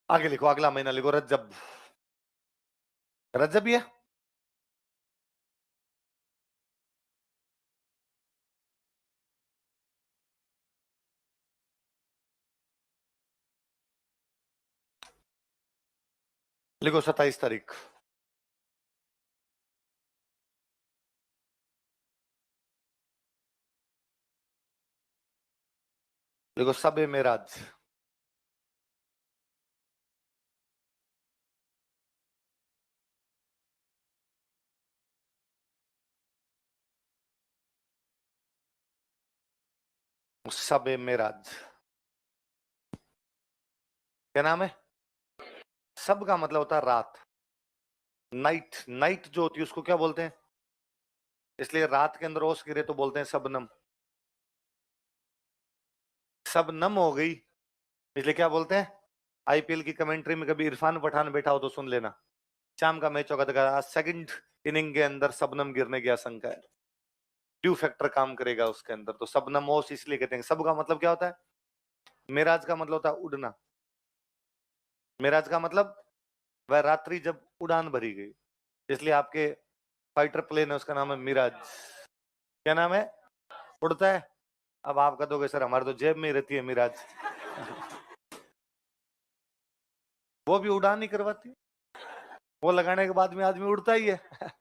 आगे लिखो, अगला महीना लिखो रजब। रजब ही है। लिखो 27 तारीख। लिखो सबे मेराज। सबे मेराज क्या नाम है? सब का मतलब होता है रात। नाइट, नाइट जो होती है उसको क्या बोलते हैं? इसलिए रात के अंदर ओस गिरे तो बोलते हैं सबनम। सबनम हो गई, इसलिए क्या बोलते हैं? आईपीएल की कमेंट्री में कभी इरफान पठान बैठा हो तो सुन लेना। शाम का मैच होगा तो सेकंड इनिंग के अंदर सबनम गिरने की आशंका है। ड्यू फैक्टर काम करेगा उसके अंदर, तो सबनम ओस इसलिए कहते हैं। सब का मतलब क्या होता है? मेराज का मतलब होता है उड़ना। मेराज का मतलब वह रात्रि जब उड़ान भरी गई, इसलिए आपके फाइटर प्लेन है उसका नाम है मिराज। क्या नाम है? उड़ता है। अब आप कहोगे सर हमारे तो जेब में ही रहती है मिराज। वो भी उड़ान ही करवाती है, वो लगाने के बाद में आदमी उड़ता ही है।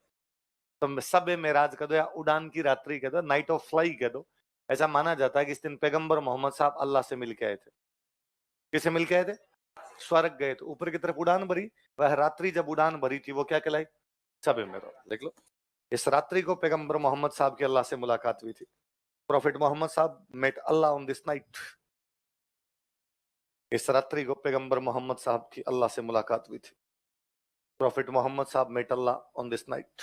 तो सब मेराज कह दो या उड़ान की रात्रि कह दो, नाइट ऑफ फ्लाई कह दो। ऐसा माना जाता है कि इस दिन पैगंबर मोहम्मद साहब अल्लाह से मिल के आए थे। किसे मिल के आए थे? स्वर्ग गए थे, ऊपर की तरफ उड़ान भरी। वह रात्रि जब उड़ान भरी थी वो क्या कहलाई? सब मेरा। देख लो, इस रात्रि को पैगंबर मोहम्मद साहब की अल्लाह से मुलाकात हुई थी। Prophet Muhammad sahab met Allah on this night. इस रात्रि को पैगंबर मोहम्मद साहब की अल्लाह से मुलाकात हुई थी। Prophet Muhammad sahab met Allah on this night.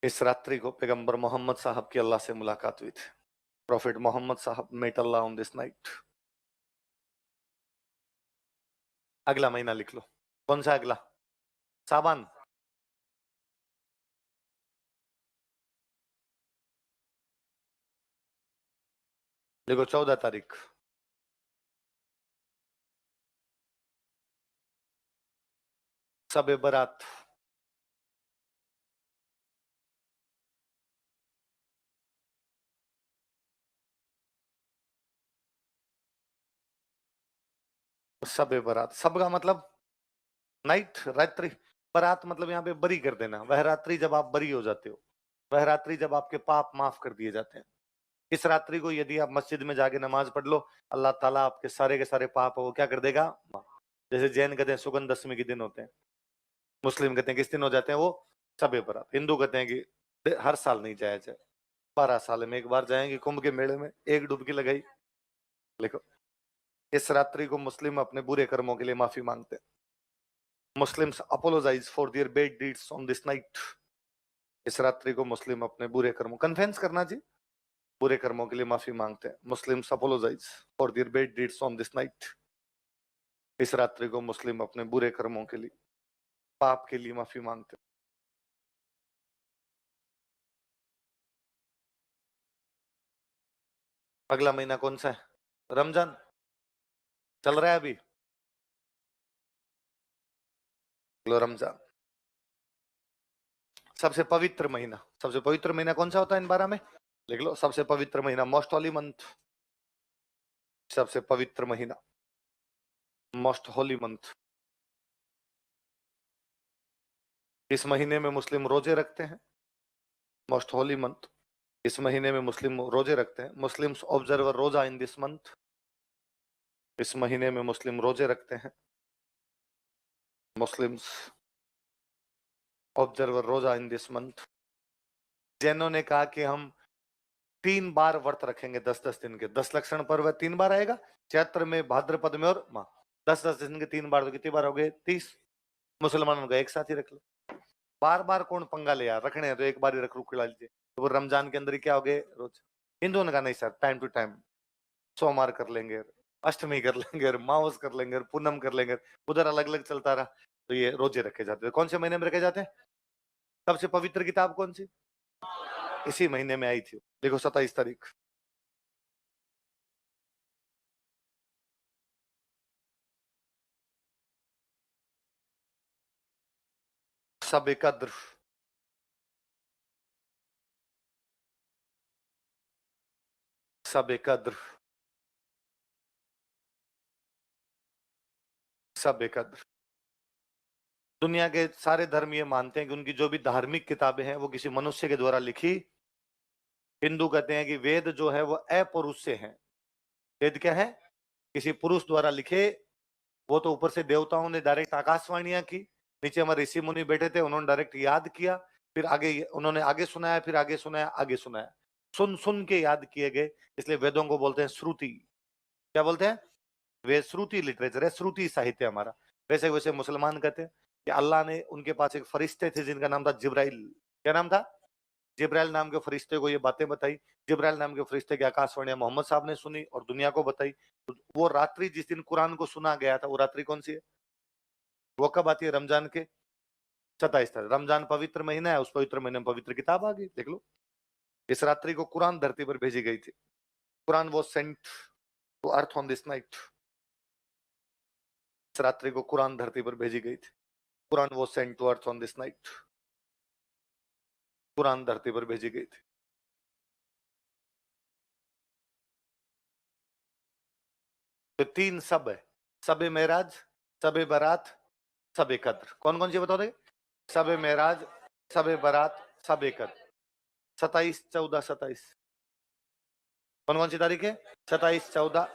इस रात्रि को पैगंबर मोहम्मद साहब की अल्लाह से मुलाकात हुई थी। Prophet Muhammad sahab met Allah on this night. अगला महीना लिख लो। कौन सा अगला? साबान। देखो 14 तारीख। सबे बरात। सबे बरात, सब का मतलब नाइट, रात्रि। बरात मतलब यहाँ पे बरी कर देना। वह रात्रि जब आप बरी हो जाते हो, वह रात्रि जब आपके पाप माफ कर दिए जाते हैं। इस रात्रि को यदि आप मस्जिद में जाके नमाज पढ़ लो, अल्लाह ताला आपके सारे के सारे पाप वो क्या कर देगा? जैसे जैन कहते हैं सुगंध दशमी के दिन होते हैं, मुस्लिम कहते हैं किस दिन हो जाते हैं वो? सबे बरात। हिंदू कहते हैं कि हर साल नहीं जाया जाए, 12 साल में एक बार जाएंगे कुंभ के मेले में, एक डुबकी लगाई। लिखो, इस रात्रि को मुस्लिम अपने बुरे कर्मों के लिए माफी मांगते हैं। Muslims apologize for their bad deeds on this night. इस रात्रि को मुस्लिम अपने बुरे कर्मों, कन्फेंस करना जी, बुरे कर्मों के लिए माफी मांगते हैं। Muslims apologize for their bad deeds on this night. इस रात्रि को मुस्लिम अपने बुरे कर्मों के लिए, पाप के लिए माफी मांगते हैं। अगला महीना कौन सा है? रमजान चल रहा है अभी। लो रमजान, सबसे पवित्र महीना। सबसे पवित्र महीना कौन सा होता है इन 12 में? लिख लो, सबसे पवित्र महीना, मोस्ट होली मंथ। सबसे पवित्र महीना, मोस्ट होली मंथ। इस महीने में मुस्लिम रोजे रखते हैं। मोस्ट होली मंथ, इस महीने में मुस्लिम रोजे रखते हैं। मुस्लिम्स ऑब्जर्वर रोजा इन दिस मंथ। इस महीने में मुस्लिम रोजे रखते हैं। मुस्लिम्स ऑब्जर्वर रोजा इन दिस मंथ। जैनों ने कहा कि हम 3 बार व्रत रखेंगे 10-10 दिन के। 10 लक्षण पर्व 3 बार आएगा, चैत्र में, भाद्रपद में और माह। 10-10 दिन के 3 बार तो कितनी बार हो गए? 30। मुसलमानों का एक साथ ही रख लो। बार बार कौन पंगा ले यार, रखने हैं तो एक बार ही रख रुक लीजिए। तो वो रमजान के अंदर ही क्या हो गए रोज। हिंदुओं ने कहा नहीं सर, टाइम टू टाइम सोमवार कर लेंगे, अष्टमी कर लेंगे, मावस कर लेंगे, पूनम कर लेंगे। उधर अलग अलग चलता रहा, तो ये रोजे रखे जाते हैं। कौन से महीने में रखे जाते हैं? सबसे पवित्र किताब कौन सी? इसी महीने में आई थी, देखो 27 तारीख। सब एकद्र, सब एकद्र, सब एकद्र। दुनिया के सारे धर्म ये मानते हैं कि उनकी जो भी धार्मिक किताबें हैं वो किसी मनुष्य के द्वारा लिखी। हिंदू कहते हैं कि वेद जो है वो अपरुष से है। वेद क्या है? किसी पुरुष द्वारा लिखे। वो तो ऊपर से देवताओं ने डायरेक्ट आकाशवाणियां की, नीचे हमारे ऋषि मुनि बैठे थे, उन्होंने डायरेक्ट याद किया, फिर आगे उन्होंने आगे सुनाया, फिर आगे सुनाया, आगे सुनाया, सुन सुन के याद किए गए। इसलिए वेदों को बोलते हैं श्रुति। क्या बोलते हैं? वे श्रुति लिटरेचर है, श्रुति साहित्य हमारा। वैसे वैसे मुसलमान कहते हैं कि अल्लाह ने उनके पास एक फरिश्ते थे जिनका नाम था जिब्राइल। क्या नाम था? जिब्राइल नाम के फरिश्ते को ये बातें बताई। जिब्राइल नाम के फरिश्ते की आकाशवाणी मोहम्मद साहब ने सुनी और दुनिया को बताई। तो वो रात्रि जिस दिन कुरान को सुना गया था, वो रात्रि कौन सी है? वो कब आती है? रमजान के 27 तारीख। रमजान पवित्र महीना है, उस पवित्र महीने में पवित्र किताब आ गई, देख लो। इस रात्रि को कुरान धरती पर भेजी गई थी। कुरान वो sent to earth on this night. इस रात्रि को कुरान धरती पर भेजी गई थी। कुरान वो sent to earth on this night. Quran धरती पर भेजी गई थी। तो तीन सब है, सबे मेराज, सबे बारात, सबे कद्र। कौन कौन सी बताओ दे? सबे मेराज, सबे बारात, सबे कद्र। 27, 14, 27। कौन कौन सी तारीख है? 27, 14,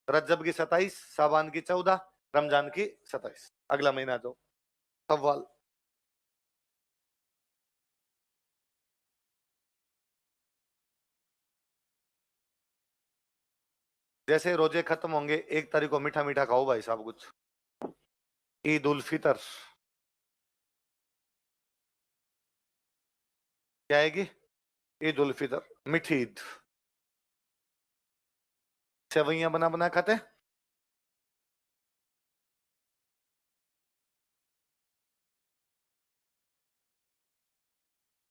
रजब की 27, साबान की 14, रमजान की 27। अगला महीना जो सवाल। जैसे रोजे खत्म होंगे 1 तारीख को मीठा मीठा खाओ भाई साहब कुछ। ईद उल फितर क्या आएगी? ईद उल फितर, मीठी ईद। सेवैयां बना बना खाते हैं।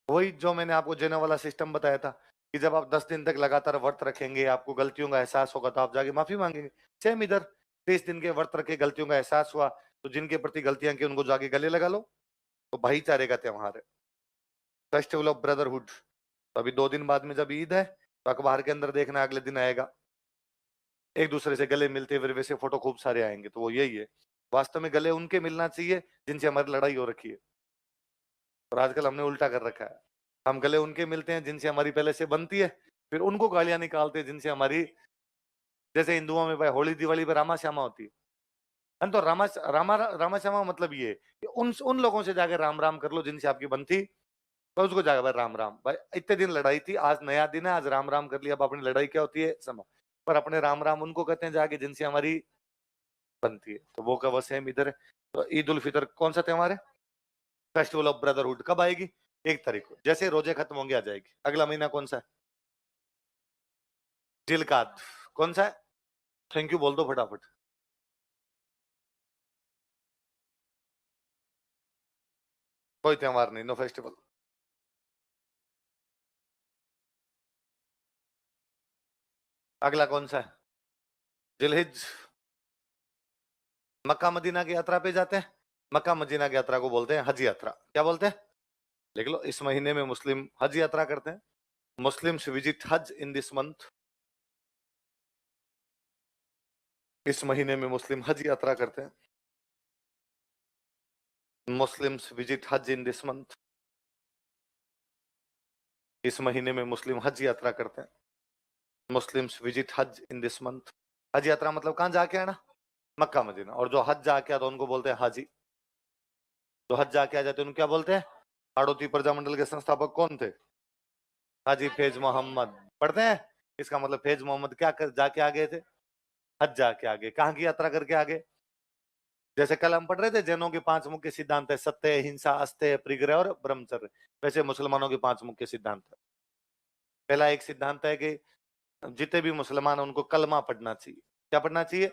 वही जो मैंने आपको जेना वाला सिस्टम बताया था कि जब आप 10 दिन तक लगातार व्रत रखेंगे, आपको गलतियों का एहसास होगा, तो आप जाके माफी मांगेंगे। सेम इधर 30 दिन के व्रत रखे, गलतियों का एहसास हुआ, तो जिनके प्रति गलतियां की उनको जाके गले लगा लो। तो भाईचारे का त्योहार है, फेस्टिवल ऑफ ब्रदरहुड। तो अभी 2 दिन बाद में जब ईद है, तो अखबार के अंदर देखना अगले दिन आएगा एक दूसरे से गले मिलते हुए वैसे फोटो खूब सारे आएंगे। तो वो यही है, वास्तव में गले उनके मिलना चाहिए जिनसे हमारी लड़ाई हो रखी है। और आजकल हमने उल्टा कर रखा है, हम गले उनके मिलते हैं जिनसे हमारी पहले से बनती है, फिर उनको गालियां निकालते हैं जिनसे हमारी। जैसे हिंदुओं में भाई होली दिवाली पे रामा श्यामा होती है। तो रामा रामा रामा श्यामा मतलब ये है कि उन उन लोगों से जाकर राम राम कर लो जिनसे आपकी बनती। तो उसको जाकर भाई राम राम, भाई इतने दिन लड़ाई थी, आज नया दिन है, आज राम राम कर लिया। अब अपनी लड़ाई क्या होती है समा, पर अपने राम राम उनको कहते हैं जाके जिनसे हमारी बनती है। तो वो का वो सेम इधर है। तो ईद उल फितर कौन सा त्योहार है? Festival of brotherhood. कब आएगी? 1 तारीख को। जैसे रोजे खत्म होंगे आ जाएगी। अगला महीना कौन सा है? जिलकात। कौन सा है? थैंक यू बोल दो फटाफट। कोई त्योहार नहीं, नो फेस्टिवल। अगला कौन सा है? जिलहिज। मक्का मदीना की यात्रा पे जाते हैं। मक्का मदीना की यात्रा को बोलते हैं हज यात्रा। क्या बोलते हैं? लिख लो, इस महीने में मुस्लिम हज यात्रा करते हैं। मुस्लिम्स विजिट हज इन दिस मंथ। इस महीने में मुस्लिम हज यात्रा करते हैं। मुस्लिम्स विजिट हज इन दिस मंथ। इस महीने में मुस्लिम हज यात्रा करते हैं। मुस्लिम्स विजिट हज इन दिस मंथ। हज यात्रा मतलब कहाँ जाके आना? Mecca Medina. और जो हज जाके आता उनको बोलते हैं हाजी। जो हज जाके आ जाते हैं उनको क्या बोलते हैं? हाड़ौती प्रजामंडल के संस्थापक कौन थे? हाजी फैज मोहम्मद। पढ़ते हैं। इसका मतलब फैज मोहम्मद क्या कर जाके आ गए थे? हज जाके आ गए। कहाँ की यात्रा करके आ गए? जैसे कल हम पढ़ रहे थे जैनों के 5 मुख्य सिद्धांत है, सत्य, हिंसा, अस्तेय, परिग्रह और ब्रह्मचर्य। वैसे मुसलमानों के 5 मुख्य सिद्धांत है। पहला एक सिद्धांत है कि जितने भी मुसलमान हैं उनको कलमा पढ़ना चाहिए। क्या पढ़ना चाहिए?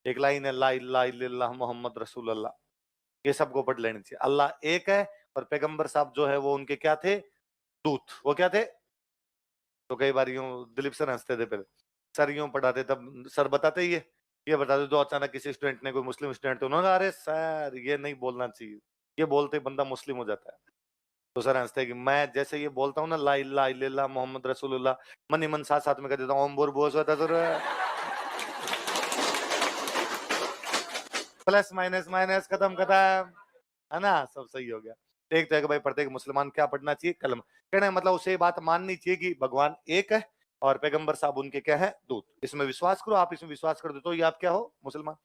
एक लाइन है, ला इलाहा इल्लल्लाह मोहम्मद रसूल अल्लाह। ये सबको पढ़ लेनी चाहिए। अल्लाह एक है और पैगंबर साहब जो है वो उनके क्या थे? दूत। वो क्या थे? तो कई बार यूं दिलीप सर हंसते थे पहले, सर यूं पढ़ाते तब सर बताते ये बताते तो अचानक किसी स्टूडेंट ने, कोई मुस्लिम स्टूडेंट, उन्होंने कहा, अरे सर ये नहीं बोलना चाहिए, ये बोलते ही बंदा मुस्लिम हो जाता है। दूसरा हंसता है कि मैं जैसे ये बोलता हूँ ना, ला इलाहा इल्लल्लाह मोहम्मद रसूलुल्लाह, मन ही मन साथ साथ में कह देता हूँ ओम बुर बोस होता प्लस माइनस माइनस खत्म खत्म, है ना, सब सही हो गया। एक तो है कि भाई प्रत्येक मुसलमान क्या पढ़ना चाहिए, कलमा। कहने का मतलब उसे ये बात माननी चाहिए कि भगवान एक है और पैगंबर साहब उनके क्या है, दूत। इसमें विश्वास करो, आप इसमें विश्वास कर दो तो ये आप क्या हो, मुसलमान।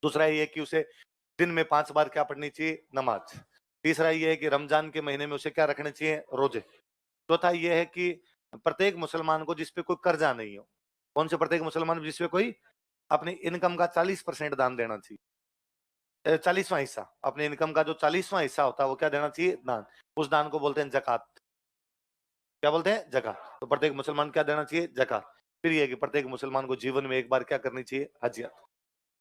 दूसरा ये है कि उसे दिन में 5 बार क्या पढ़नी चाहिए, नमाज। तीसरा ये है कि रमजान के महीने में उसे क्या रखने चाहिए, रोजे। चौथा ये है कि प्रत्येक मुसलमान को जिसपे कोई कर्जा नहीं हो, कौन से प्रत्येक मुसलमान जिसपे कोई, अपनी इनकम का 40% दान देना चाहिए। 40वां हिस्सा, अपने इनकम का जो 40वां हिस्सा होता है वो क्या देना चाहिए, दान। उस दान को बोलते हैं जकात। क्या बोलते हैं, जकात। तो प्रत्येक मुसलमान क्या देना चाहिए, जकात। फिर ये कि प्रत्येक मुसलमान को जीवन में एक बार क्या करनी चाहिए, हज यात्रा।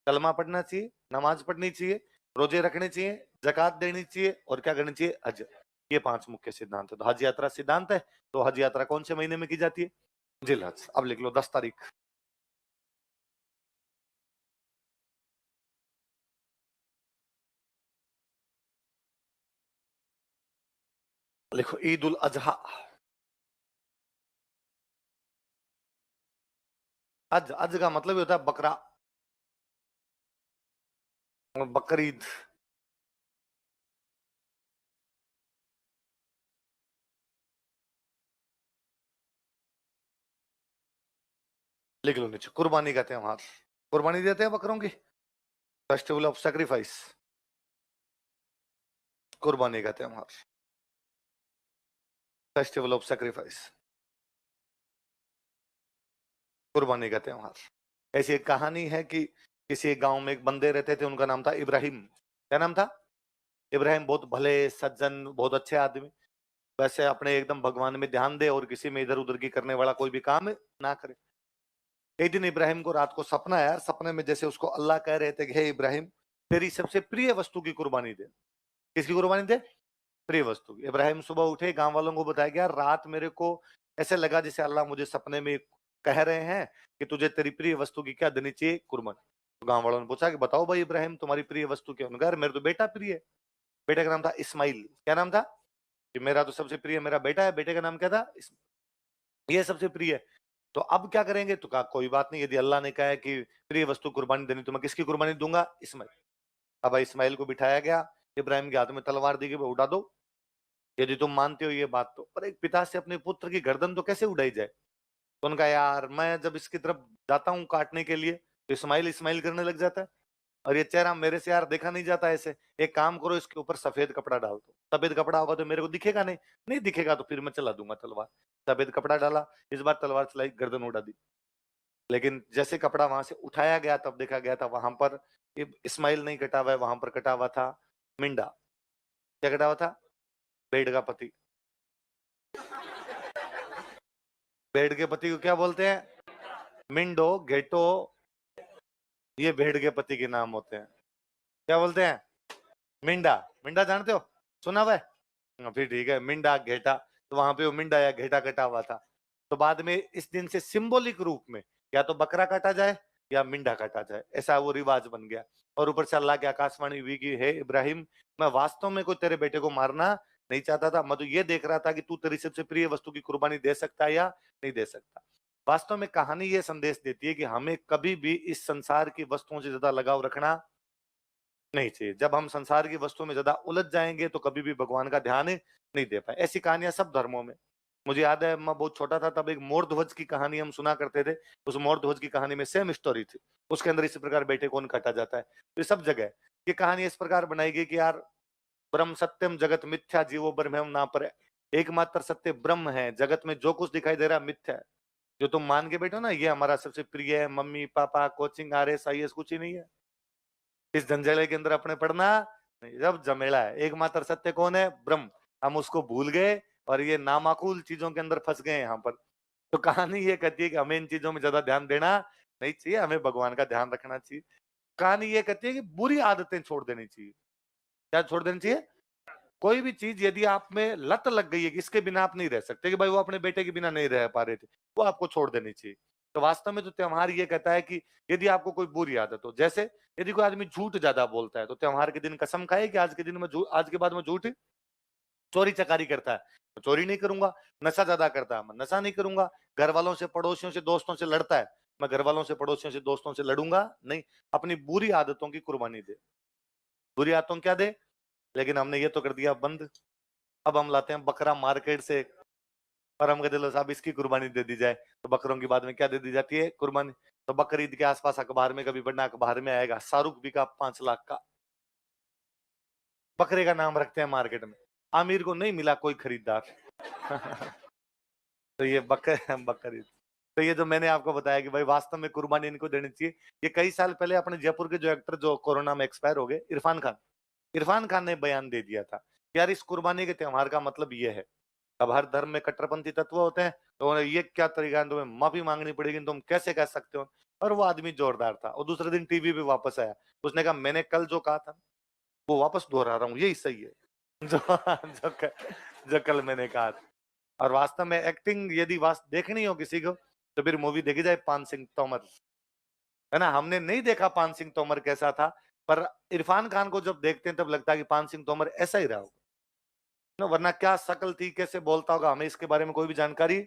कलमा पढ़ना चाहिए, नमाज पढ़नी चाहिए, रोजे रखने चाहिए, जकात देनी चाहिए और क्या करनी चाहिए, हज। ये 5 मुख्य सिद्धांत है। तो हज यात्रा सिद्धांत है। तो हज यात्रा कौन से महीने में की जाती है, जिलहज। अब लिख लो 10 तारीख। लिखो ईद उल अजहा। अज, अज का मतलब होता है बकरा, बकरीद। लिख लो नीचे, कुर्बानी का त्योहार। कुर्बानी देते हैं बकरों की, फेस्टिवल ऑफ सेक्रीफाइस, कुर्बानी का त्योहार, फेस्टिवल ऑफ सेक्रीफाइस, कुर्बानी का त्योहार। ऐसी एक कहानी है कि किसी एक गांव में एक बंदे रहते थे, उनका नाम था इब्राहिम। क्या नाम था, इब्राहिम। बहुत भले सज्जन, बहुत अच्छे आदमी। वैसे अपने एकदम भगवान में ध्यान दे और किसी में इधर उधर की करने वाला कोई भी काम ना करे। एक दिन इब्राहिम को रात को सपना आया। सपने में जैसे उसको अल्लाह कह रहे थे कि हे इब्राहिम, तेरी सबसे प्रिय वस्तु की कुर्बानी दे। किसकी कुर्बानी दे, प्रिय वस्तु की। इब्राहिम सुबह उठे, गांव वालों को बताया गया, रात मेरे को ऐसे लगा जैसे अल्लाह मुझे सपने में कह रहे हैं कि तुझे तेरी प्रिय वस्तु की क्या देनी चाहिए, कुर्बानी। तो गांव वालों ने पूछा कि बताओ भाई इब्राहिम, तुम्हारी प्रिय वस्तु क्या। उन्होंने कहा मेरे तो बेटा प्रिय है। बेटे का नाम था इस्माइल। क्या नाम था, कि मेरा तो सबसे प्रिय मेरा बेटा है। बेटे का नाम क्या था, ये सबसे प्रिय है। तो अब क्या करेंगे, तो कहा कोई बात नहीं, यदि अल्लाह ने कहा है कि प्रिय वस्तु कुर्बानी देनी, तो मैं किसकी कुर्बानी दूंगा, इस्माइल। अब इस्माइल को बिठाया गया, इब्राहिम के हाथ में तलवार दी गई, उड़ा दो, यदि तुम मानते हो ये बात तो। पर एक पिता से अपने पुत्र की गर्दन तो कैसे उड़ाई जाए। तो उनका, यार मैं जब इसकी तरफ जाता हूँ काटने के लिए तो इस्माइल इस्माइल करने लग जाता है, और ये चेहरा मेरे से यार देखा नहीं जाता ऐसे। एक काम करो, इसके ऊपर सफेद कपड़ा डाल दो, सफेद कपड़ा होगा तो मेरे को दिखेगा नहीं, नहीं दिखेगा तो फिर मैं चला दूंगा तलवार। सफेद कपड़ा डाला, इस बार तलवार चलाई, गर्दन उड़ा दी। लेकिन जैसे कपड़ा वहां से उठाया गया तब देखा गया था वहां पर इस्माइल नहीं कटा हुआ है, वहां पर कटा हुआ था मिंडा। क्या कटा हुआ था, भेड़ का पति। भेड़ के पति को क्या बोलते हैं, मिंडो, घेटो, ये भेड़ के पति के नाम होते हैं। क्या बोलते हैं, मिंडा। मिंडा जानते हो, सुना हुआ है। फिर ठीक है, मिंडा घेटा। तो वहां पे वो मिंडा या घेटा कटा हुआ था। तो बाद में इस दिन से सिंबॉलिक रूप में या तो बकरा काटा जाए या मिंडा काटा जाए, ऐसा वो रिवाज बन गया। और ऊपर से अल्लाह की आकाशवाणी हुई कि हे इब्राहिम, मैं वास्तव में कोई तेरे बेटे को मारना नहीं चाहता था, मैं तो ये देख रहा था कि तू तेरी सबसे प्रिय वस्तु की कुर्बानी दे सकता है या नहीं दे सकता। वास्तव में कहानी ये संदेश देती है कि हमें कभी भी इस संसार की वस्तुओं से ज्यादा लगाव रखना नहीं चाहिए। जब हम संसार की वस्तुओं में ज्यादा उलझ जाएंगे तो कभी भी भगवान का ध्यान नहीं दे पाए। ऐसी कहानियां सब धर्मों में। मुझे याद है, मैं बहुत छोटा था तब एक मोर ध्वज की कहानी हम सुना करते थे। उस मोर ध्वज की कहानी में सेम स्टोरी थी। उसके अंदर इसी प्रकार बेटे कौन काटा जाता है। तो ये सब जगह ये कहानी इस प्रकार बनाई गई कि यार, ब्रह्म सत्यम जगत मिथ्या जीवो ब्रह्म ना पर, एकमात्र सत्य ब्रह्म है, जगत में जो कुछ दिखाई दे रहा है मिथ्या है। जो तुम मान के बैठो ना ये हमारा सबसे प्रिय है, mummy papa coaching RS IAS, कुछ ही नहीं है। इस जंजाले के अंदर अपने पढ़ना नहीं, जब झमेला है। एकमात्र सत्य कौन है, ब्रह्म। हम उसको भूल गए और ये नामाकूल चीजों के अंदर फंस गए यहाँ पर। तो कहानी ये कहती है कि हमें इन चीजों में ज्यादा ध्यान देना नहीं चाहिए, हमें भगवान का ध्यान रखना चाहिए। कहानी ये कहती है कि बुरी आदतें छोड़ देनी चाहिए। क्या छोड़ देनी चाहिए, कोई भी चीज यदि आप में लत लग गई है कि इसके बिना आप नहीं रह सकते, कि भाई वो अपने बेटे के बिना नहीं रह पा रहे थे, वो आपको छोड़ देनी चाहिए। तो वास्तव में तो त्योहार ये कहता है कि यदि आपको कोई बुरी आदत हो, जैसे यदि कोई आदमी झूठ ज्यादा बोलता है, तो त्योहार के दिन कसम खाए कि आज के दिन में आज के बाद में झूठ, चोरी चकारी करता है तो चोरी नहीं करूंगा, नशा ज्यादा करता है मैं नशा नहीं करूंगा, घर वालों से पड़ोसियों से दोस्तों से लड़ता है, मैं घर वालों से पड़ोसियों से दोस्तों से लड़ूंगा नहीं। अपनी बुरी आदतों की कुर्बानी दे। बुरी आदतों क्या दे? लेकिन हमने ये तो कर दिया बंद। अब हम लाते हैं बकरा मार्केट से, और हम कहते लो साहब इसकी कुर्बानी दे दी जाए, तो बकरों की बाद में क्या दे दी जाती है? कुर्बानी। तो बकरीद के आसपास अखबार में कभी बड़ा अखबार में आएगा शाहरुख बिका 5 लाख का, बकरे का नाम रखते हैं मार्केट में, आमिर को नहीं मिला कोई खरीदार। तो ये बकरीद। तो ये जो मैंने आपको बताया कि भाई वास्तव में कुर्बानी इनको देनी चाहिए। ये कई साल पहले अपने जयपुर के जो एक्टर जो कोरोना में एक्सपायर हो गए, इरफान खान ने बयान दे दिया था कि यार इस कुर्बानी के त्योहार का मतलब ये है। अब हर धर्म में कट्टरपंथी तत्व होते हैं, तो ये क्या तरीका है, तुम्हें माफी मांगनी पड़ेगी, तुम कैसे कह सकते हो। और वो आदमी जोरदार था, और दूसरे दिन टीवी पे वापस आया, उसने कहा मैंने कल जो कहा था वो वापस दोहरा रहा हूँ, यही सही है। जो जो, जो कल मैंने कहा था। और वास्तव में एक्टिंग यदि देखनी हो किसी को, तो फिर मूवी देखी जाए पान सिंह तोमर, है ना। हमने नहीं देखा पान सिंह तोमर कैसा था, पर इरफान खान को जब देखते हैं तब लगता है कि पान सिंह तोमर ऐसा ही रहा होगा ना, वरना क्या शक्ल थी, कैसे बोलता होगा, हमें इसके बारे में कोई भी जानकारी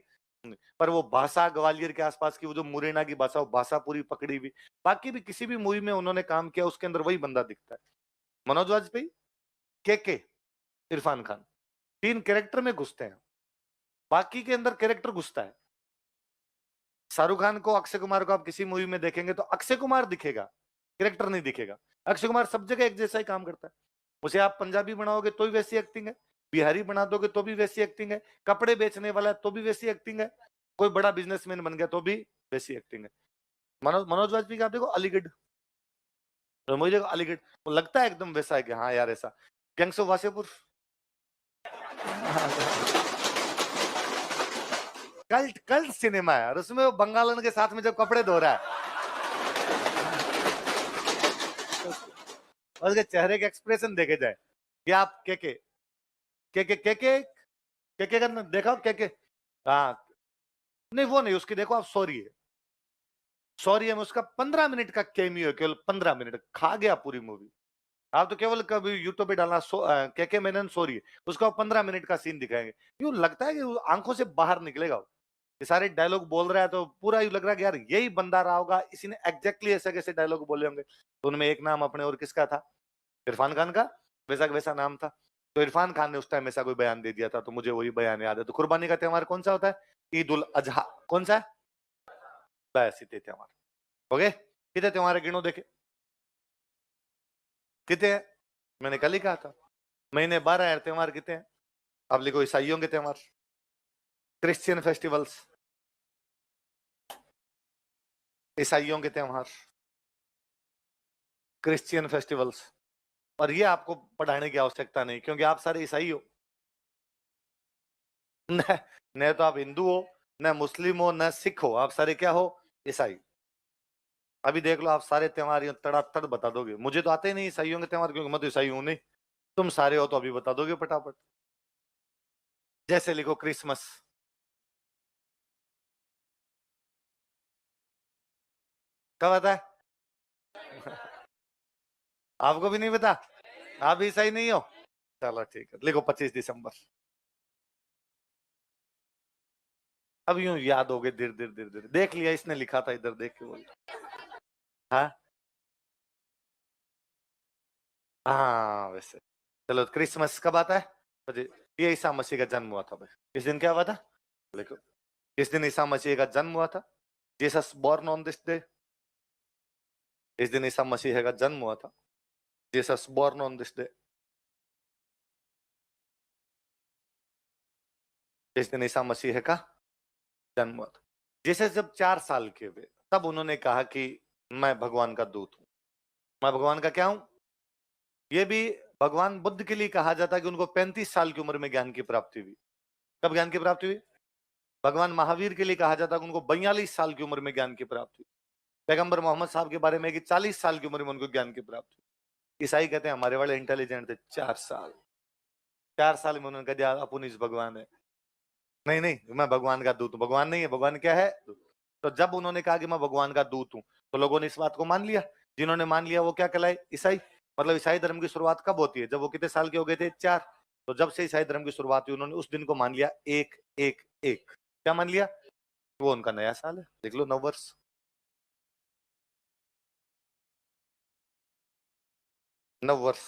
नहीं। पर वो भाषा ग्वालियर के आसपास की वो जो मुरैना की भाषा, वो भाषा पूरी पकड़ी हुई। बाकी भी किसी भी मूवी में उन्होंने काम किया उसके अंदर वही बंदा दिखता है। मनोज वाजपेयी, के इरफान खान, 3 कैरेक्टर में घुसते हैं, बाकी के अंदर कैरेक्टर घुसता है। शाहरुख खान को, अक्षय कुमार को आप किसी मूवी में देखेंगे तो अक्षय कुमार दिखेगा, कैरेक्टर नहीं दिखेगा। अक्षय कुमार सब जगह एक जैसा ही काम करता है। उसे आप पंजाबी बनाओगे तो भी वैसी एक्टिंग है, बिहारी बना दोगे तो भी वैसी एक्टिंग है, कपड़े बेचने वाला है तो भी वैसी एक्टिंग है, कोई बड़ा बिजनेसमैन बन गया तो भी वैसी एक्टिंग है। मनोज वाजपेयी का आप देखो अलीगढ़, तो मुझे देखो अलीगढ़, वो लगता है एकदम वैसा है कि हाँ यार ऐसा। Gangs of Wasseypur, cult cult cinema है, और उसमें वो बंगालन के साथ में जब कपड़े धो रहा है, और उसके चेहरे के एक्सप्रेशन देखे जाए कि आप के का देखा के। हाँ, नहीं वो नहीं, उसकी देखो आप सॉरी है, सॉरी है में उसका 15 मिनट का कैमियो है, केवल 15 मिनट खा गया पूरी मूवी। आप तो केवल कभी यूट्यूब पे डालना के मेनन सॉरी है, उसका 15 मिनट का सीन दिखाएंगे, यूं लगता है कि वो आंखों से बाहर निकलेगा वो। ये सारे डायलॉग बोल रहा है तो पूरा यूं लग रहा है कि यार यही बंदा रहा होगा, इसी ने एग्जैक्टली ऐसे कैसे डायलॉग बोले होंगे। तो उनमें एक नाम अपने और किसका था, इरफान खान का, वैसा वैसा नाम था। तो इरफान खान ने उस टाइम ऐसा कोई बयान दे दिया था, तो मुझे वही बयान याद है। तो कुर्बानी का त्योहार कौन सा होता है? ईद उल अजहा। कौन सा है? बस इतने त्योहार हो गए। कितने त्योहार है गिनो देखे, कितने हैं? मैंने कल ही कहा था, महीने 12 है, त्योहार कितने हैं? अब लिखो ईसाइयों के त्योहार, क्रिश्चियन फेस्टिवल्स, ईसाइयों के त्योहार, क्रिश्चियन फेस्टिवल्स। और ये आपको पढ़ाने की आवश्यकता नहीं, क्योंकि आप सारे ईसाई हो। न, न तो आप हिंदू हो, न मुस्लिम हो, न सिख हो, आप सारे क्या हो? ईसाई। अभी देख लो आप सारे त्योहार तड़ातड़ बता दोगे, मुझे तो आते ही नहीं ईसाइयों के त्योहार, क्योंकि मैं तो ईसाई हूं नहीं। तुम सारे हो तो अभी बता दोगे फटाफट। जैसे लिखो क्रिसमस, कब आता है? आपको भी नहीं पता? आप ईसाई नहीं हो? चलो ठीक है, लिखो 25 दिसंबर। अब यूं याद हो गए, धीरे धीरे धीरे धीरे देख लिया, इसने लिखा था इधर देख के बोल। हाँ हाँ वैसे। चलो क्रिसमस कब आता है? ये ईसा मसीह का जन्म हुआ था भाई। किस दिन क्या हुआ था? देखो, किस दिन ईसा मसीह का जन्म हुआ था? Jesus born on this day. इस दिन ईसा मसीह का जन्म हुआ था, Jesus born on this day. इस दिन ईसा मसीह का जन्म हुआ था। जीसस जब 4 साल के हुए, तब उन्होंने कहा कि मैं भगवान का दूत हूं। मैं भगवान का क्या हूं? ये भी भगवान बुद्ध के लिए कहा जाता है कि उनको 35 साल की उम्र में ज्ञान की प्राप्ति हुई। कब ज्ञान की प्राप्ति हुई? भगवान महावीर के लिए कहा जाता है कि उनको 42 साल की उम्र में ज्ञान की प्राप्ति हुई। पैगंबर मोहम्मद साहब के बारे में कि 40 साल की उम्र में उनको ज्ञान की प्राप्ति हुई। ईसाई कहते हैं हमारे वाले इंटेलिजेंट थे, 4 साल। 4 साल में उन्होंने कह दिया अपन इस भगवान है। नहीं नहीं, मैं भगवान का दूत हूं। भगवान नहीं है, भगवान क्या है? दूत। तो जब उन्होंने कहा कि मैं भगवान का दूत हूं, तो लोगों ने इस बात को मान लिया। जिन्होंने मान लिया वो क्या कहलाए? ईसाई। मतलब ईसाई धर्म की शुरुआत कब होती है? जब वो कितने साल के हो गए थे? 4। तो जब से ईसाई धर्म की शुरुआत हुई, उन्होंने उस दिन को मान लिया 1-1-1। क्या मान लिया? वो उनका नया साल है। देख लो, नव वर्ष। नव वर्ष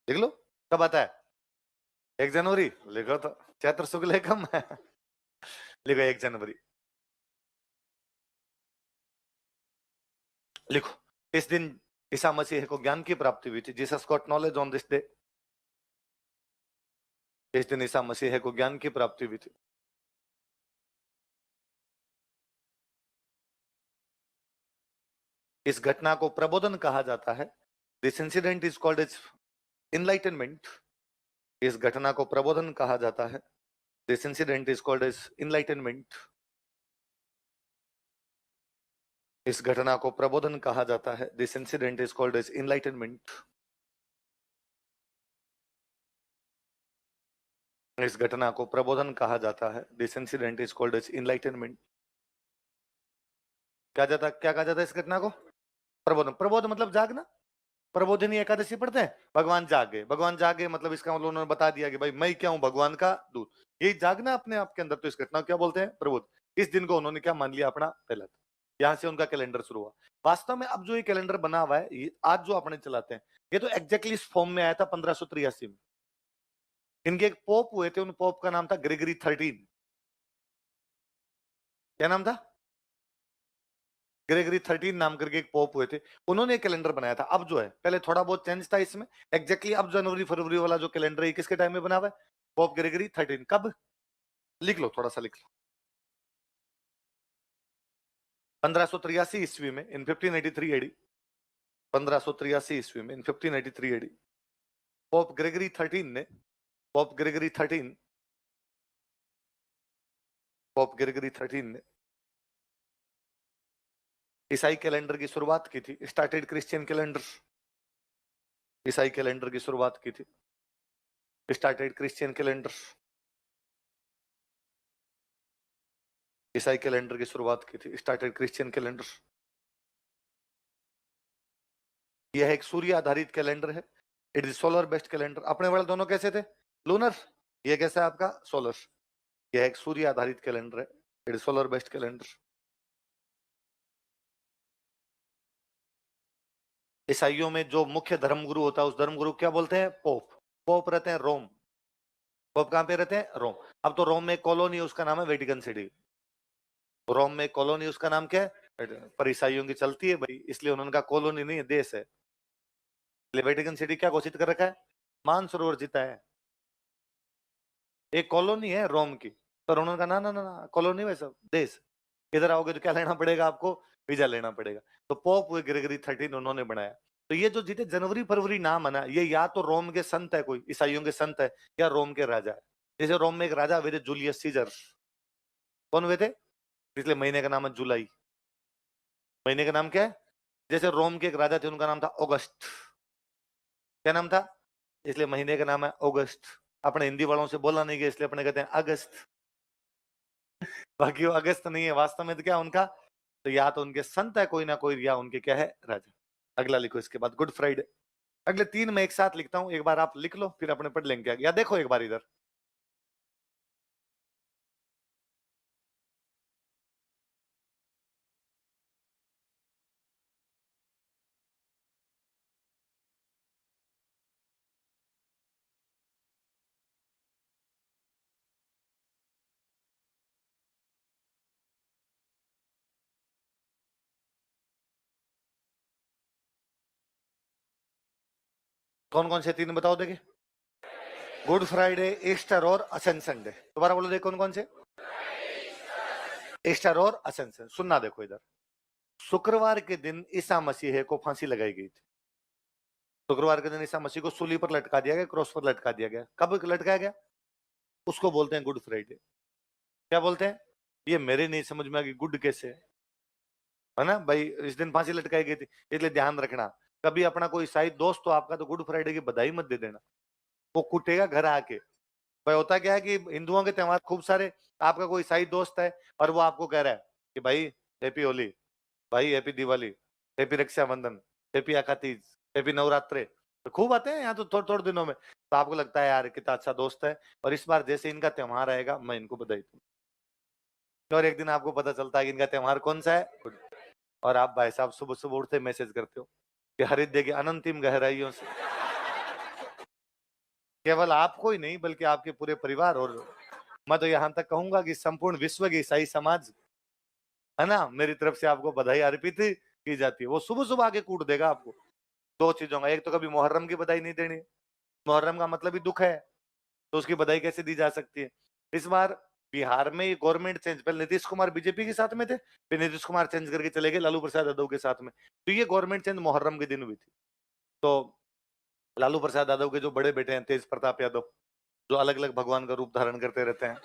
देख लो कब आता है? 1 जनवरी। लिखो तो, चैत्र शुक्ल एकम है। लिखो 1 जनवरी। लिखो, इस दिन ईसा मसीह को ज्ञान की प्राप्ति हुई थी। Jesus got knowledge on this day. इस दिन ईसा मसीह को ज्ञान की प्राप्ति हुई थी। इस घटना को प्रबोधन कहा जाता है। This incident is called as enlightenment. इस घटना को प्रबोधन कहा जाता है। This incident is called as enlightenment. इस घटना को प्रबोधन कहा जाता है। This incident is called as enlightenment. इस घटना को प्रबोधन कहा जाता है। This incident is called as enlightenment. क्या कहा जाता है इस घटना को? प्रबोधन। प्रबोध मतलब जागना। प्रबोधिनी एकादशी पढ़ते हैं, भगवान जागे। भगवान जागे मतलब इसका मतलब उन्होंने बता दिया कि भाई मैं क्या हूं? भगवान का दूत। यही जागना अपने आप के अंदर। तो इस घटना को क्या बोलते हैं? प्रबोध। इस दिन को उन्होंने क्या मान लिया? अपना पहला। यहां से उनका कैलेंडर शुरू हुआ। वास्तव में अब जो ये कैलेंडर बना हुआ है, ये आज जो अपने चलाते हैं, ये तो एग्जैक्टली इस फॉर्म में आया था 1583 में। इनके एक पोप हुए थे, उन पोप का नाम था ग्रेगरी 13। क्या नाम था? ग्रेगरी 13 नाम करके एक पोप हुए थे। उन्होंने कैलेंडर बनाया था। अब जो है, पहले थोड़ा बहुत चेंज था इसमें। एग्जैक्टली अब जनवरी फरवरी वाला जो कैलेंडर है, किसके टाइम में बना हुआ है? Pope Gregory 13। कब? लिख लो, थोड़ा सा लिख लो। 1583 ईस्वी में, इन 1583 एडी। 1583 ईस्वी में, इन 1583 एडी, पोप ग्रेगरी 13 ने, पोप ग्रेगरी 13, पोप ग्रेगरी 13 ने ईसाई कैलेंडर की शुरुआत की थी। Started Christian calendar. ईसाई कैलेंडर की शुरुआत की थी। Started Christian calendar. ईसाई कैलेंडर की शुरुआत की थी। Started Christian calendar. यह एक सूर्य आधारित कैलेंडर है। It is solar based calendar. अपने वाले दोनों कैसे थे? लूनर। ये कैसा है आपका? सोलर। यह एक सूर्य आधारित कैलेंडर है। It is solar based calendar. ईसाइयों में जो मुख्य धर्मगुरु होता है, उस धर्मगुरु क्या बोलते हैं? पोप। पोप रहते हैं रोम। पोप कहां पे रहते हैं? रोम। अब तो रोम में कॉलोनी, उसका नाम है वेटिकन सिटी। रोम में कॉलोनी, उसका नाम क्या है? पर ईसाइयों की चलती है भाई, इसलिए उन्होंने कहा कॉलोनी नहीं है, देश है। वेटिकन सिटी क्या घोषित कर रखा है? मानसरोवर जीता है। एक कॉलोनी है रोम की। पर उन्होंने कहा ना ना ना ना, कॉलोनी वैसा देश। इधर आओगे तो क्या लेना पड़ेगा आपको? वीजा लेना पड़ेगा। तो पोप हुए ग्रेगरी 13, उन्होंने बनाया। तो ये जो जीते जनवरी फरवरी नाम है ना, ये या तो रोम के संत है, कोई ईसाइयों के संत है, या रोम के राजा है। जैसे रोम में एक राजा हुए थे, जूलियस सीजर। कौन हुए थे? इसलिए महीने का नाम है जुलाई। महीने का नाम क्या है? जैसे रोम के एक राजा थे, उनका नाम था अगस्त। क्या नाम था? इसलिए महीने का नाम है अगस्त। अपने हिंदी वालों से बोला नहीं गया, इसलिए अपने कहते हैं अगस्त। बाकी वो अगस्त नहीं है वास्तव में। तो क्या उनका? तो या तो उनके संत है कोई ना कोई, या उनके क्या है? राजा। अगला लिखो इसके बाद गुड फ्राइडे। अगले 3 मैं एक साथ लिखता हूं, एक बार आप लिख लो, फिर अपने पढ़ लेंगे। या देखो एक बार इधर। कौन कौन से 3 बताओ देखे? गुड फ्राइडे, ईस्टर और असेंशन डे। दोबारा बोलो, देखो कौन कौन से? ईस्टर और असेंशन। सुनना देखो इधर। शुक्रवार के दिन ईसा मसीह को फांसी लगाई गई थी। शुक्रवार के दिन ईसा मसीह को सूली पर लटका दिया गया, क्रॉस पर लटका दिया गया। कब लटकाया गया? उसको बोलते हैं गुड फ्राइडे। क्या बोलते हैं? ये मेरे नहीं समझ में आ गई, गुड कैसे है ना भाई? इस दिन फांसी लटकाई गई थी, इसलिए ध्यान रखना। कभी अपना कोई ईसाई दोस्त तो आपका, तो गुड फ्राइडे की बधाई मत दे देना। वो कुटेगा घर आके। भाई होता क्या है कि हिंदुओं के त्योहार खूब सारे, आपका कोई ईसाई दोस्त है और वो आपको कह रहा है कि भाई हैप्पी होली भाई, happy Diwali, happy Raksha Bandhan, happy आकातीज, हैप्पी नवरात्रे, तो खूब आते हैं यहाँ तो थोड़े थोड़े दिनों में। तो आपको लगता है यार कितना अच्छा दोस्त है, और इस बार जैसे इनका त्योहार आएगा मैं इनको बधाई दूं, और एक दिन आपको पता चलता है कि इनका त्योहार कौन सा है, और आप भाई साहब सुबह सुबह उठते मैसेज करते हो कि हृदय की अनंतिम गहराइयों से केवल आपको ही नहीं बल्कि आपके पूरे परिवार, और मैं तो यहाँ तक कहूंगा कि संपूर्ण विश्व के ईसाई समाज, है ना, मेरी तरफ से आपको बधाई अर्पित की जाती है। वो सुबह सुबह आके कूट देगा आपको दो चीजों का, एक तो कभी मुहर्रम की बधाई नहीं देनी, मुहर्रम का मतलब ही दुख है, तो उसकी बधाई कैसे दी जा सकती है। इस बार बिहार में ये गवर्नमेंट चेंज, पहले नीतीश कुमार बीजेपी के साथ में थे, फिर नीतीश कुमार चेंज करके चले गए लालू प्रसाद यादव के साथ में, तो ये गवर्नमेंट चेंज मुहर्रम के दिन हुई थी। तो लालू प्रसाद यादव के जो बड़े बेटे हैं तेज प्रताप यादव, जो अलग अलग भगवान का रूप धारण करते रहते हैं,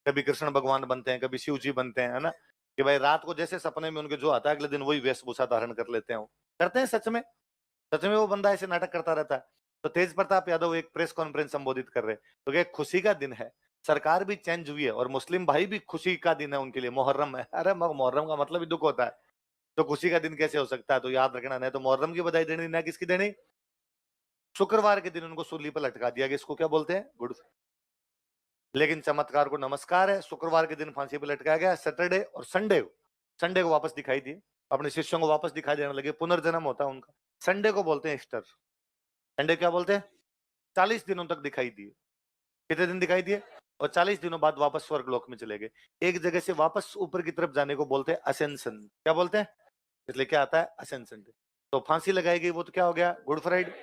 कभी कृष्ण भगवान बनते हैं, कभी शिव जी बनते हैं, है ना, कि भाई रात को जैसे सपने में उनके जो आता है अगले दिन वही वेशभूषा धारण कर लेते हैं, वो करते हैं सच में, सच में वो बंदा ऐसे नाटक करता रहता है। तो तेज प्रताप यादव एक प्रेस कॉन्फ्रेंस संबोधित कर रहे, तो क्या खुशी का दिन है, सरकार भी चेंज हुई है और मुस्लिम भाई भी खुशी का दिन है उनके लिए, मुहर्रम है। अरे मुहर्रम का मतलब ही दुख होता है, तो खुशी का दिन कैसे हो सकता है, तो याद रखना, नहीं तो मुहर्रम की बधाई देनी ना किसकी देनी, शुक्रवार के दिन उनको सूली पर लटका दिया गया, इसको क्या बोलते हैं, गुड। लेकिन चमत्कार को नमस्कार है, शुक्रवार के दिन फांसी पर लटकाया गया, सैटरडे और संडे को वापस दिखाई दिए, अपने शिष्यों को वापस दिखाई देने लगे, पुनर्जन्म होता है उनका। संडे को बोलते हैं ईस्टर, संडे क्या बोलते हैं, 40 दिनों तक दिखाई दिए, कितने दिन दिखाई दिए, और 40 दिनों बाद वापस स्वर्ग लोक में चले गए। एक जगह से वापस ऊपर की तरफ जाने को बोलते हैं असेंशन, क्या बोलते हैं, इसलिए क्या आता है असेंशन डे। तो फांसी लगाई गई वो तो क्या हो गया, गुड फ्राइडे,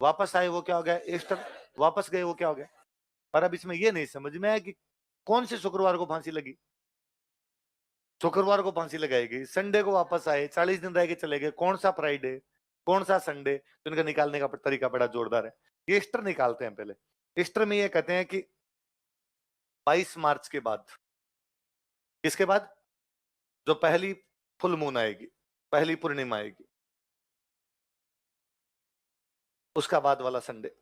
वापस आए वो क्या हो गया, ईस्टर, वापस गए वो क्या हो गया। पर अब इसमें ये नहीं समझ में आया कि कौन से शुक्रवार को फांसी लगी, शुक्रवार को फांसी लगाई गई, संडे को वापस आए, 40 दिन रह के चले गए, कौन सा फ्राइडे, कौन सा संडे, तो इनका निकालने का तरीका बड़ा जोरदार है। ये ईस्टर निकालते हैं पहले, ईस्टर में ये कहते हैं कि 22 मार्च के बाद, किसके बाद, जो पहली फुल मून आएगी, पहली पूर्णिमा आएगी, उसका बाद वाला संडे,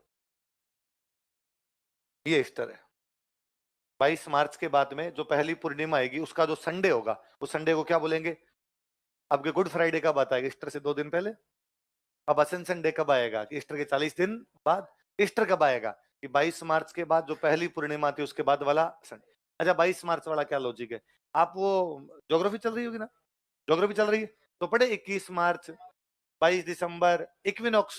ये ईस्टर है। 22 मार्च के बाद में जो पहली पूर्णिमा आएगी उसका जो संडे होगा, उस संडे को क्या बोलेंगे, अब के गुड फ्राइडे कब आता है, ईस्टर से 2 दिन पहले। अब असेंशन डे कब आएगा, कि ईस्टर के 40 दिन बाद। ईस्टर कब आएगा, कि 22 मार्च के बाद जो पहली पूर्णिमा थी उसके बाद वाला संडे। अच्छा 22 मार्च वाला क्या लॉजिक है, आप वो ज्योग्राफी चल रही होगी ना, ज्योग्राफी चल रही है, तो पढ़े 21 मार्च, 22 दिसंबर, इक्विनॉक्स,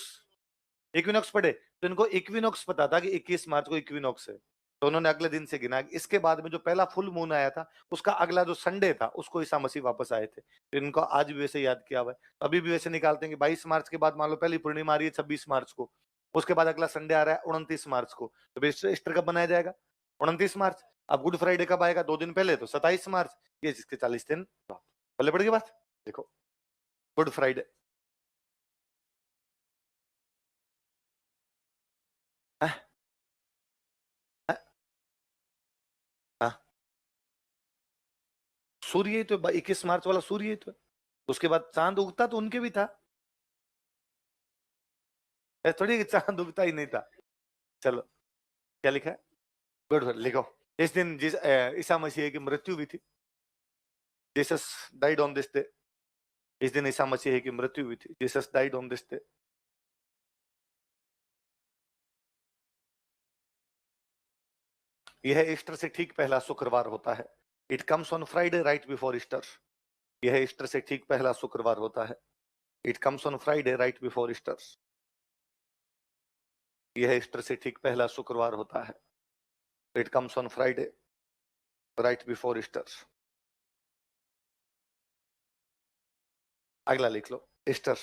इक्विनॉक्स पढ़े, तो इनको इक्विनॉक्स पता था कि 21 मार्च को इक्विनॉक्स है, तो उन्होंने अगले दिन से गिना। इसके बाद में जो पहला फुल मून आया था उसका अगला जो संडे था उसको ईसा मसीह वापस आए थे, तो इनको आज भी वैसे याद किया हुआ है। तो अभी भी वैसे निकालते हैं कि 22 मार्च के बाद मान लो पहली पूर्णिमा आ रही है 26 मार्च को, उसके बाद अगला संडे आ रहा है 29 मार्च को, तो ईस्टर कब बनाया जाएगा, 29 मार्च। अब गुड फ्राइडे कब आएगा, 2 दिन पहले, तो 27 मार्च, ये जिसके 40 दिन पहले पड़ गई बात। देखो गुड फ्राइडे, सूर्य ही तो 21 मार्च वाला सूर्य ही तो है। उसके बाद चांद उगता तो उनके भी था, ऐसा थोड़ी कि चांद उगता ही नहीं था। चलो क्या लिखा है, गुड लिखो। इस दिन जिस ईसा मसीह की मृत्यु हुई थी, Jesus died on this day, इस दिन ईसा मसीह की मृत्यु हुई थी, Jesus died on this day. यह ईस्टर से ठीक पहला शुक्रवार होता है, it comes on Friday right before Easter. यह ईस्टर से ठीक पहला शुक्रवार होता है, it comes on Friday right before Easter. यह ईस्टर से ठीक पहला शुक्रवार होता है, it comes on Friday right before Easter. अगला लिख लो, ईस्टर।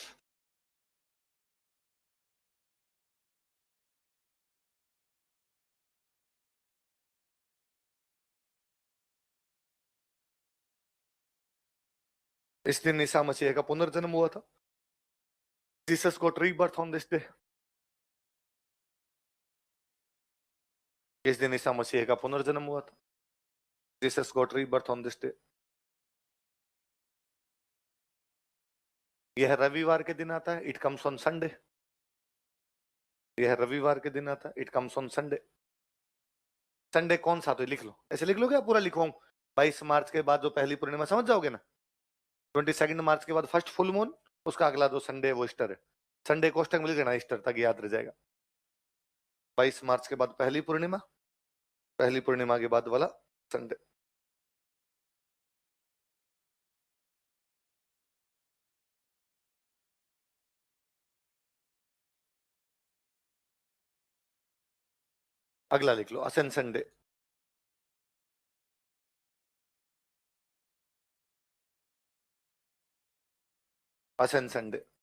इस दिन ईसा मसीह का पुनर्जन्म हुआ था, Jesus got rebirth on this day. इस दिन ईसा मसीह का पुनर्जन्म हुआ था, Jesus got rebirth on this day. यह रविवार के दिन आता है, इट कम्स ऑन संडे। यह रविवार के दिन आता है, it comes on Sunday. Sunday कौन सा, तो लिख लो, ऐसे लिख लो क्या पूरा लिखवाऊं, 22 मार्च के बाद जो पहली पूर्णिमा, समझ जाओगे ना। 22 मार्च के बाद फर्स्ट फुल मून, उसका अगला दो संडे वो ईस्टर है। संडे को अष्टक मिल गया ना ईस्टर, तक याद रह जाएगा। 22 मार्च के बाद पहली पूर्णिमा, पहली पूर्णिमा के बाद वाला संडे। अगला लिख लो, असेंशन संडे। Ascension Sunday.